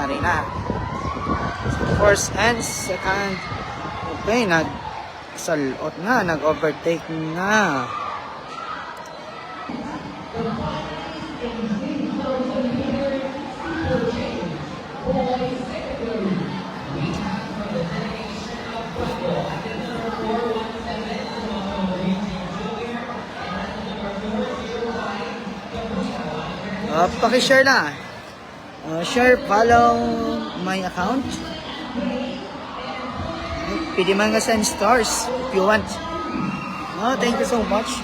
nangyari na. First and second. Okay, nag-salot na, nag-overtake na. Paki-share na. Share, follow my account. Pwede man ka send stars if you want. Thank you so much.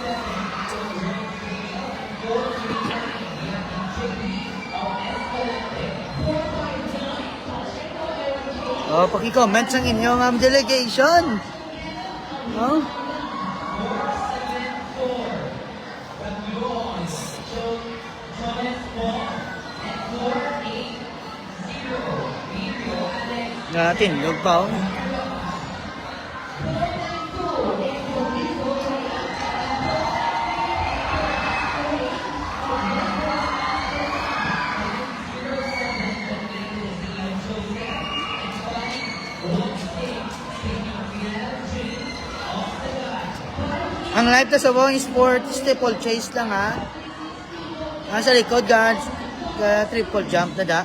Paki-comment ang inyong delegation. Natin, lugpaw. Ang live ta sa Bong Sport, steeplechase lang ha. Nasa likod guards, triple jump na da.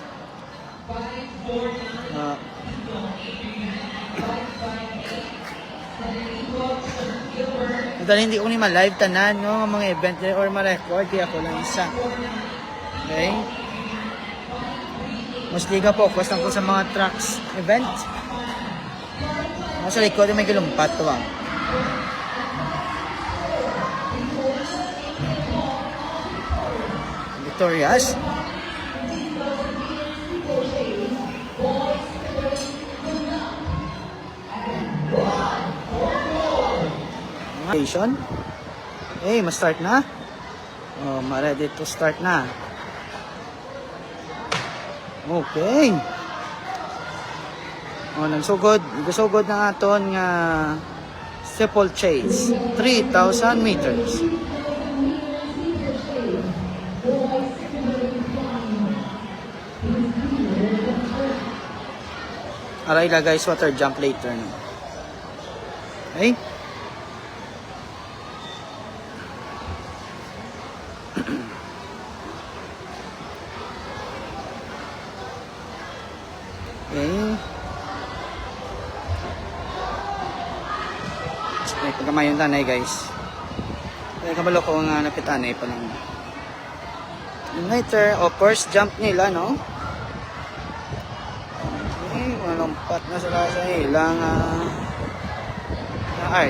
Dahil hindi ko ni ma-live tanan, no, mga event or ma-record, kaya ako lang isa. Okay? Mostly ka focus lang ko sa mga tracks event. Nasa likod may galumpat to bang. Victorious. Okay, ma-start na. Ma-ready to start na. Okay. Nagsugod ng aton nga steeplechase 3,000 meters. Aray la guys, water jump later no. Okay? Ay, pagkamayon tanay guys. Ay, kabalo ko nga napitanay pa lang. Later, first jump nila, no? Okay, malumpat na sila sa ilang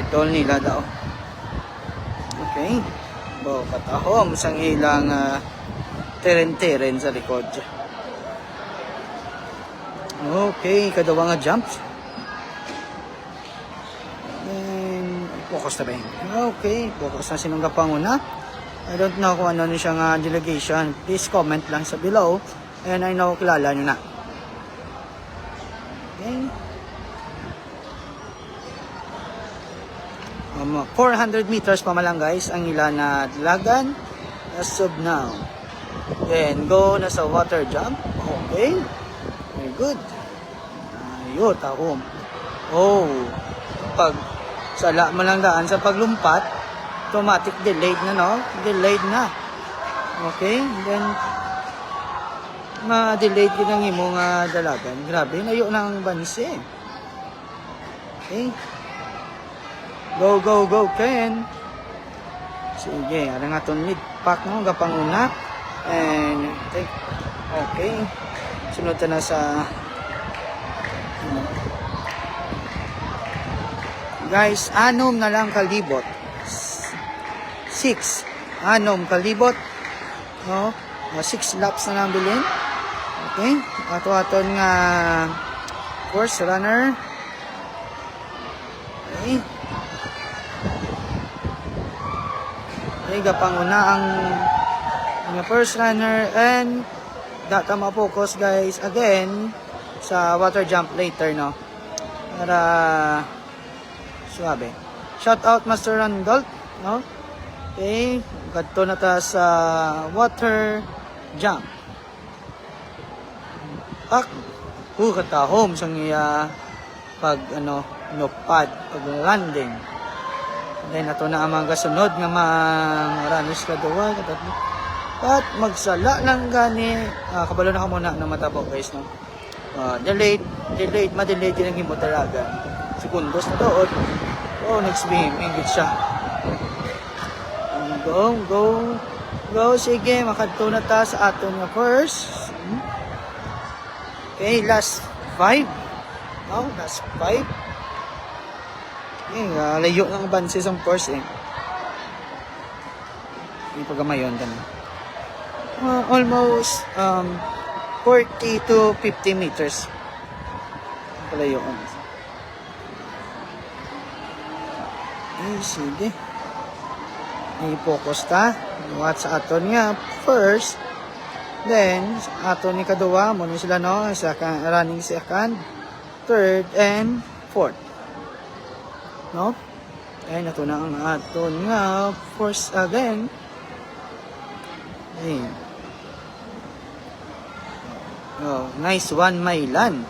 idol nila daw. Okay. Katahom sang ilang teren-teren sa likod. Okay, kadawa nga jumps. Focus na ba yun? Okay, focus na sinong kapanguna. I don't know kung ano siya nga delegation. Please comment lang sa below. And I know kilala nyo na. Okay. 400 meters pa malang guys ang ilan na dalagan as of now. Then go na sa water jump. Okay. Very good. Ayun, tahom. Pag sala mo lang daan sa paglumpat, automatic delayed na, no? Delayed na. Okay? Then, ma-delayed din ang imong dalagan. Grabe, nayo ng bansi. Okay? Go, go, go, Ken. Sige, ada nga itong mid-pack, no? Gapanguna. And, okay. Sunod na sa guys, 6 na lang kalibot. 6 kalibot. No? 6 laps na lang bilin. Okay? Ato-aton nga course runner. Okay. Okay, gapanguna ang first runner and data ma-focus guys again sa water jump later, no? Para suabe. Shout out Master Randolph, no? Okay, kadto na ta sa water jump. Pak. katahom sa iya pag nupad, pag landing. Then ato na ang mga kasunod nga mga ranis kaduwa katatlo. At magsala lang gani kabalo na ka muna na matabo guys no. Delayed, ma-delayed din ang himo talaga. Sekundos na doon. Nag-swimming gid siya. Go, sige, makadto na ta sa aton nga first. Okay, last 5. Last 5. Layo ng advances ang first eh. Yung pagamayon din. Almost 40 to 50 meters. Palayo. Sige. I-focus ta. What sa aton nga first. Then, sa aton ni kaduwa, muna sila no, running second, third, and fourth. No? Ay, nato na ang aton nga first again. Ay. Nice one, Mailan.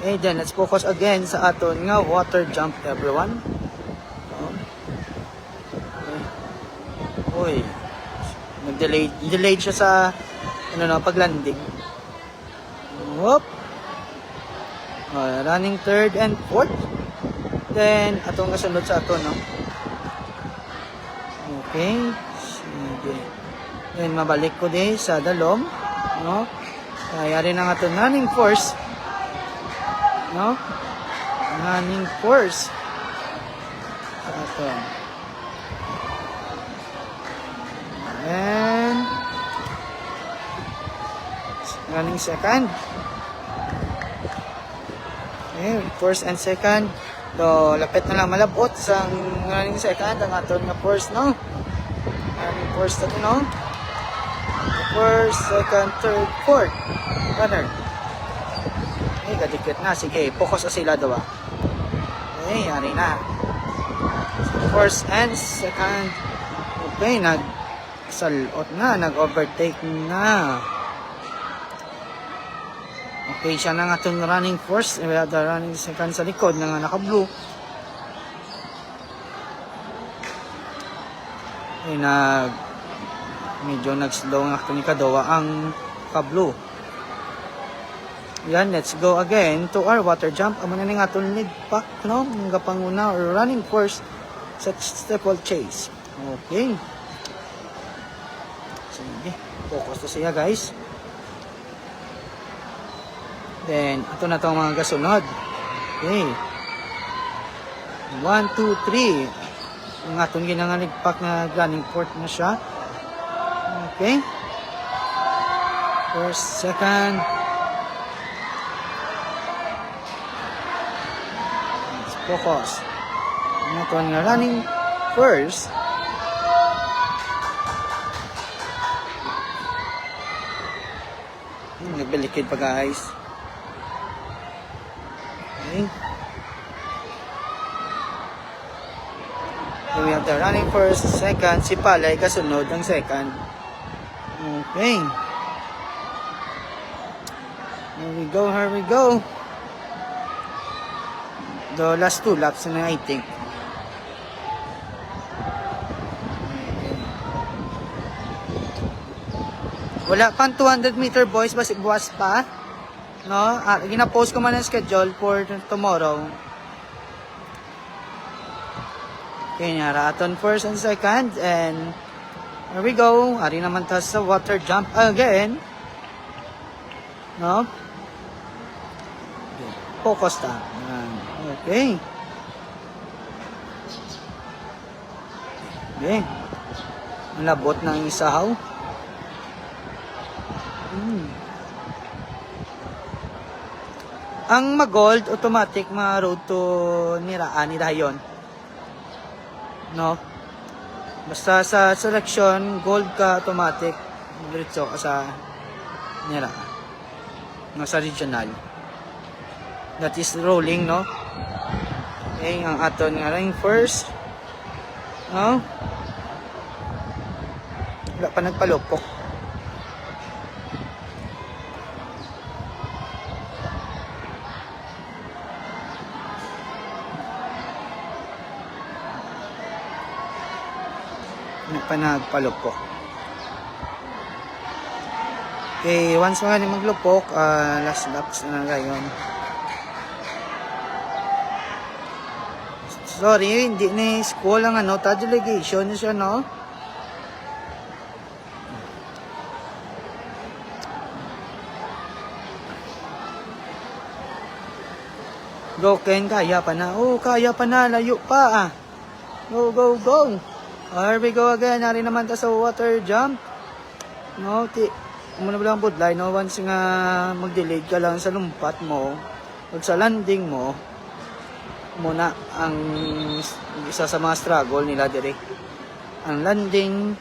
Okay, then let's focus again sa aton nga water jump, everyone. Okay. Nag-delayed siya sa pag-landing. Whoop. Running third and fourth. Then atong kasunod sa aton, no. Okay. Sige. Then mabalik ko din sa dalom, no. Kaya rin ang aton running force. No? Running force. Sa aton. And running second. Okay, first and second. So, lapit na lang malabot sa running second ang aton nga first, no? Running first natin, no? First, second, third, fourth. Runner. Okay, kadikit na. Sige, focus na sila daw. Okay, yari na. First and second. Okay, nag-salot na. Nag-overtake na. Okay, siya na nga itong running first. The running second sa likod na nga naka-blue. Okay, medyo nag-slow nga ito ni Kadowa ang ka-blue. Yan, let's go again to our water jump. Amo na nga itong lead pack, no? Ang kapanguna or running first sa steeple chase. Okay. Sige, focus to siya guys. Then, ito na itong mga kasunod. Okay. 1, 2, 3. Ang atong ginangalig pack na running fourth na siya. Okay. First, second. Let's focus. Ang atong running first. Nagbalikid pa guys. Okay. So we have the running first, second, si Palay kasunod ang second. Okay. Here we go. The last 2 laps na I think. Wala pang 200 meter boys, buwas pa. No? Gina-post ko man ang schedule for tomorrow. Okay, naraton first and second. And here we go. Ari naman tayo sa water jump again. No? Okay. Focus ta. Okay. Okay. Malabot na ang isahaw. Ang mag-gold, automatic ma-road to nira yun. No? Basta sa selection, gold ka automatic. Diretso ka sa nira. Sa regional. That is rolling, no? Okay, ang aton nga ring first. No? Wala pa nagpalupok. pa nagpalupok. Okay, once mga ni maglupok, last laps na ngayon. Sorry, hindi ni school ang delegation siya, no? Go, Ken, kaya pa na. Oh, kaya pa na, layo pa ah. Go, go, go. Here we go again. Nari naman ta sa water jump. No, muna ba lang budlay, no? Once nga mag-delay ka lang sa lumpat mo, pag sa landing mo, muna ang isa sa mga struggle nila dire. Ang landing,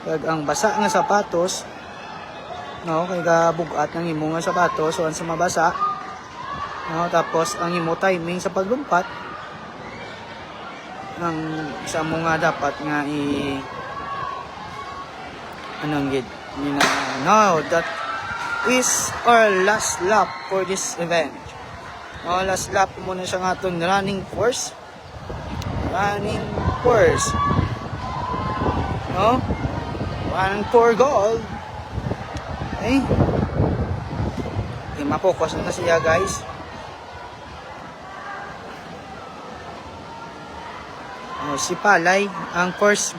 pag ang basa nga sapatos, no, kay bugat ng imo nga sapatos, once mabasa, no, tapos ang imo timing sa paglumpat, ang isa mo nga dapat nga no, that is our last lap for this event. No, last lap muna siya nga itong running course. No? Running for gold. Okay? Okay, mapokus na siya, guys. Oh, si Palay, ang first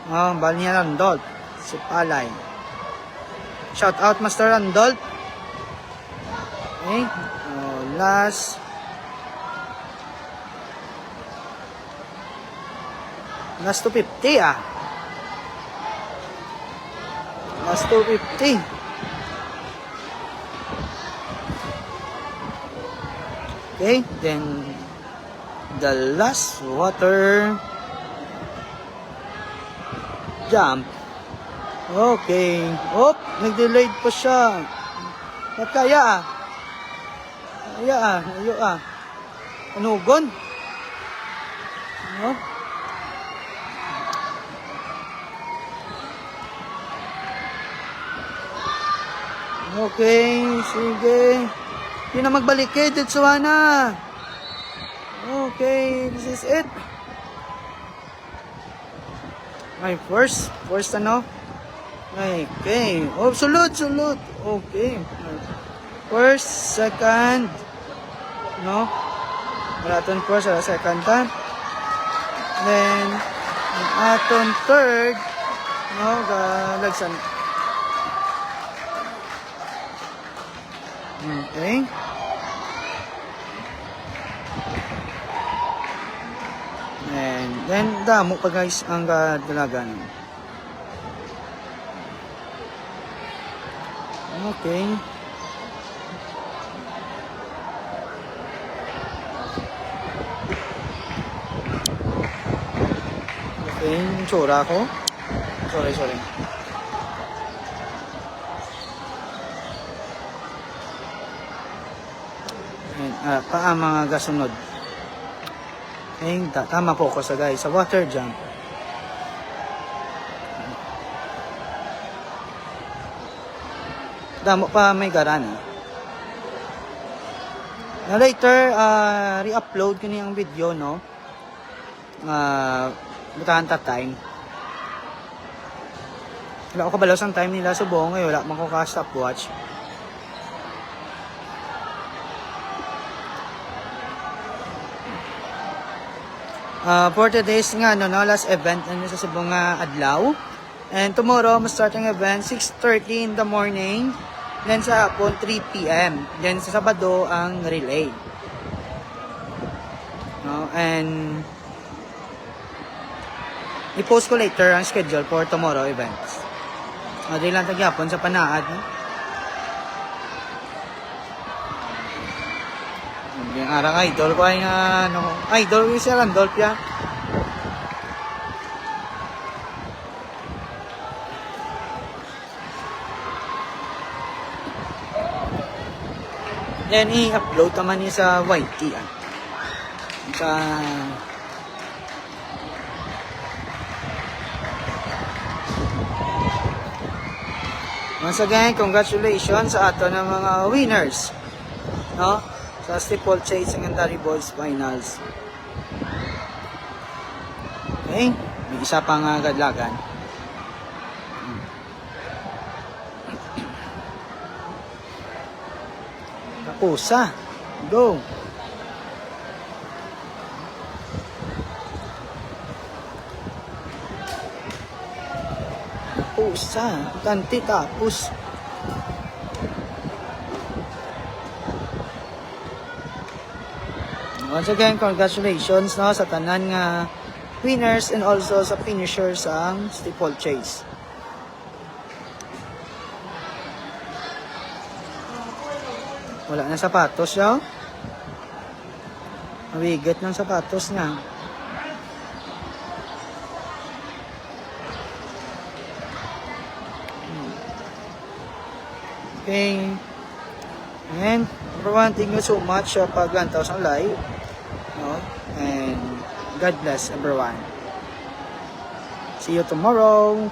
bal niya Randolph. Si Palay. Shout out Master Randolph. Okay. Last 250 ah. Last 250. Okay, then the last water jump. Okay. Op, nag-delayed pa siya. Ba't kaya ah? Ayo ah. Anugon? No? Okay, sige. Hindi na magbalik eh, Tetsuana. Okay, this is it. My first okay. Oh, sulod. Okay. First, second. No? Aton first, second time. Then, aton third. No? Lagsan. Okay. And then, damo pa guys ang dalagan. Okay. Okay, tsura ko. Sorry. And, mga gasunod. Okay, tama po ko sa guys, sa water jump. Damo pa may garana. Na later, re-upload ko niyang video, no? Butahan ta time. Wala ko kabalos ang time nila sa buong ngayon. Wala man ko ka-stopwatch. For today's nga, last event na sa Cebu nga adlaw. And tomorrow, start ang event 6:30 in the morning. Then sa hapon, 3 p.m. Then sa Sabado, ang relay. No? And i-post ko later ang schedule for tomorrow events. Di lang tagyapon sa panaad. No? Yung arang idol ko ay idol ko si Randolph yan. Then i-upload naman niya sa YT. Sa once again, congratulations sa ato ng mga winners. No? Sa steeplechase secondary balls finals. Okay? May isa pang kadlagan. Kapusa. Go. Kapusa. Kanti tapos. Once again, congratulations no, sa tanan nga winners and also sa finishers ang steeplechase. Wala na sapatos yaw. Mabigat ng sapatos niya. Okay. And everyone, thank you so much sa paglantaw sa live. No? And God bless everyone. See you tomorrow.